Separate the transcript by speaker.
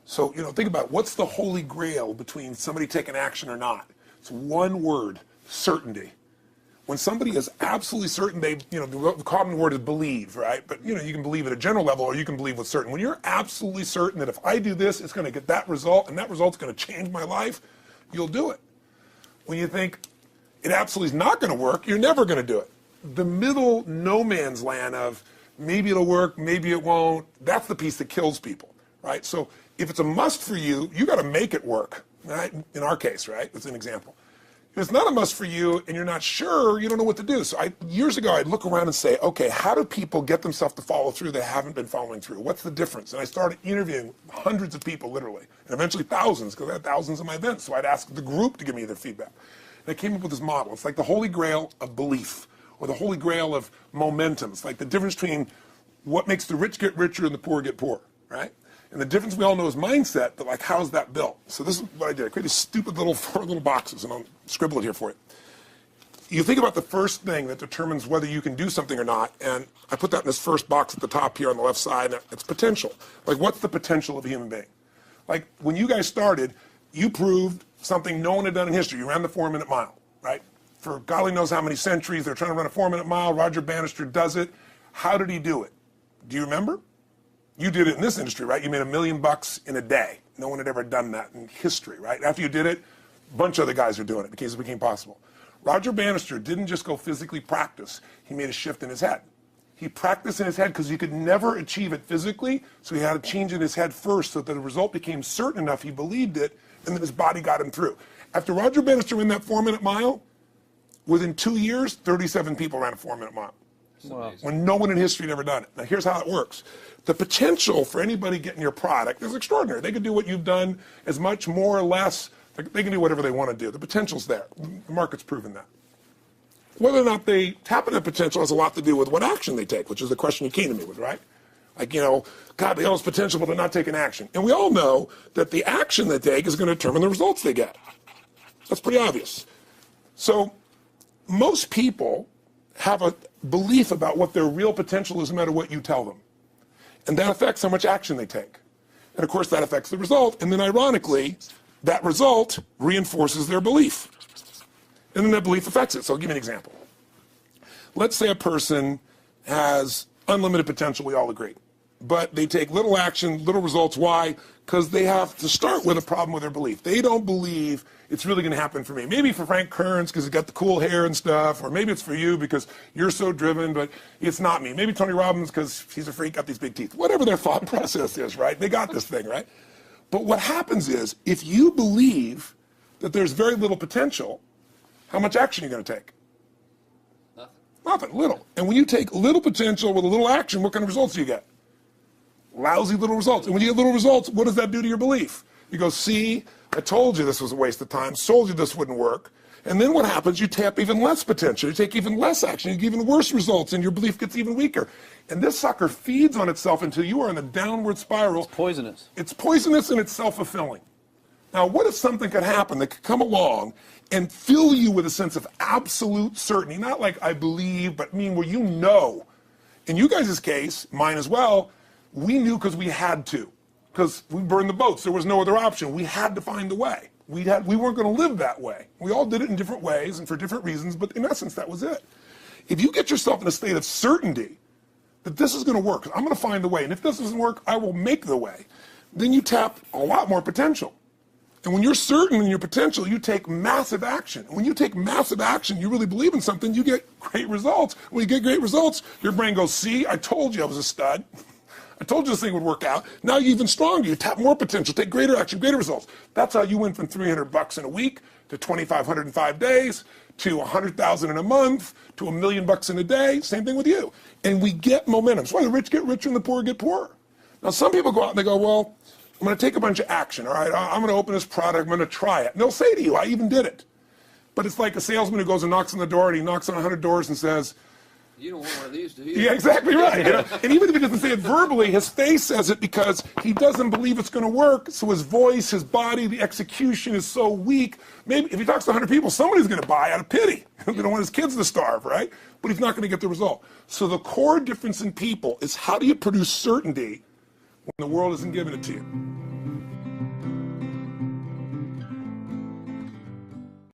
Speaker 1: So, think about what's the holy grail between somebody taking action or not. It's one word: certainty. When somebody is absolutely certain, the common word is believe, right? But, you can believe at a general level, or you can believe with certain. When you're absolutely certain that if I do this, it's going to get that result, and that result's going to change my life, you'll do it. When you think it absolutely is not going to work, you're never going to do it. The middle no man's land of maybe it'll work, maybe it won't, that's the piece that kills people, right? So if it's a must for you, you got to make it work, right? In our case, right? That's an example. If it's not a must for you and you're not sure, you don't know what to do. So years ago, I'd look around and say, okay, how do people get themselves to follow through that haven't been following through? What's the difference? And I started interviewing hundreds of people, literally, and eventually thousands, because I had thousands of my events. So I'd ask the group to give me their feedback. And I came up with this model. It's like the holy grail of belief, or the holy grail of momentum. It's like the difference between what makes the rich get richer and the poor get poor, right? And the difference we all know is mindset, but like, how's that built? So this is what I did. I created stupid four little boxes, and I'll scribble it here for you. You think about the first thing that determines whether you can do something or not, and I put that in this first box at the top here on the left side, and it's potential. Like, what's the potential of a human being? Like, when you guys started, you proved something no one had done in history. You ran the 4-minute mile, right? For golly knows how many centuries, they're trying to run a 4-minute mile. Roger Bannister does it. How did he do it? Do you remember? You did it in this industry, right? You made $1 million in a day. No one had ever done that in history, right? After you did it, a bunch of other guys are doing it because it became possible. Roger Bannister didn't just go physically practice. He made a shift in his head. He practiced in his head because he could never achieve it physically, so he had to change in his head first so that the result became certain enough he believed it, and then his body got him through. After Roger Bannister ran that 4-minute mile, within 2 years, 37 people ran a 4-minute mile. Wow. When no one in history had ever done it. Now here's how it works. The potential for anybody getting your product is extraordinary. They can do what you've done as much, more or less. They can do whatever they want to do. The potential's there. The market's proven that. Whether or not they tap into potential has a lot to do with what action they take, which is the question you came to me with, right? Like, God, they all have potential, but they're not taking action. And we all know that the action they take is going to determine the results they get. That's pretty obvious. So most people have a belief about what their real potential is no matter what you tell them. And that affects how much action they take. And of course that affects the result. And then ironically, that result reinforces their belief. And then that belief affects it. So I'll give you an example. Let's say a person has unlimited potential, we all agree. But they take little action, little results. Why? Because they have to start with a problem with their belief. They don't believe it's really going to happen for me. Maybe for Frank Kearns because he's got the cool hair and stuff, or maybe it's for you because you're so driven, but it's not me. Maybe Tony Robbins because he's a freak, got these big teeth. Whatever their thought process is, right? They got this thing, right? But what happens is, if you believe that there's very little potential, how much action are you going to take? Nothing, little. And when you take little potential with a little action, what kind of results do you get? Lousy little results. And when you get little results, what does that do to your belief? You go, see, I told you this was a waste of time, told you this wouldn't work. And then what happens? You tap even less potential. You take even less action. You get even worse results, and your belief gets even weaker. And this sucker feeds on itself until you are in a downward spiral.
Speaker 2: It's poisonous.
Speaker 1: It's poisonous and it's self-fulfilling. Now, what if something could happen that could come along and fill you with a sense of absolute certainty? Not like I believe, but where you know. In you guys' case, mine as well, we knew because we had to. Because we burned the boats. There was no other option. We had to find a way. We weren't going to live that way. We all did it in different ways and for different reasons, but in essence, that was it. If you get yourself in a state of certainty that this is going to work, I'm going to find a way, and if this doesn't work, I will make the way, then you tap a lot more potential. And when you're certain in your potential, you take massive action. And when you take massive action, you really believe in something, you get great results. When you get great results, your brain goes, see, I told you I was a stud. I told you this thing would work out. Now you're even stronger. You tap more potential, take greater action, greater results. That's how you went from $300 in a week to $2,500 in 5 days to $100,000 in a month to $1 million in a day. Same thing with you. And we get momentum. That's why the rich get richer and the poor get poorer. Now some people go out and they go, well, I'm going to take a bunch of action. All right, I'm going to open this product. I'm going to try it. And they'll say to you, I even did it. But it's like a salesman who goes and knocks on the door, and he knocks on 100 doors and says,
Speaker 2: You don't want one of these, do you?
Speaker 1: Yeah, exactly right. You know? And even if he doesn't say it verbally, his face says it because he doesn't believe it's going to work. So his voice, his body, the execution is so weak. Maybe if he talks to 100 people, somebody's going to buy out of pity. They don't want his kids to starve, right? But he's not going to get the result. So the core difference in people is how do you produce certainty when the world isn't giving it to you?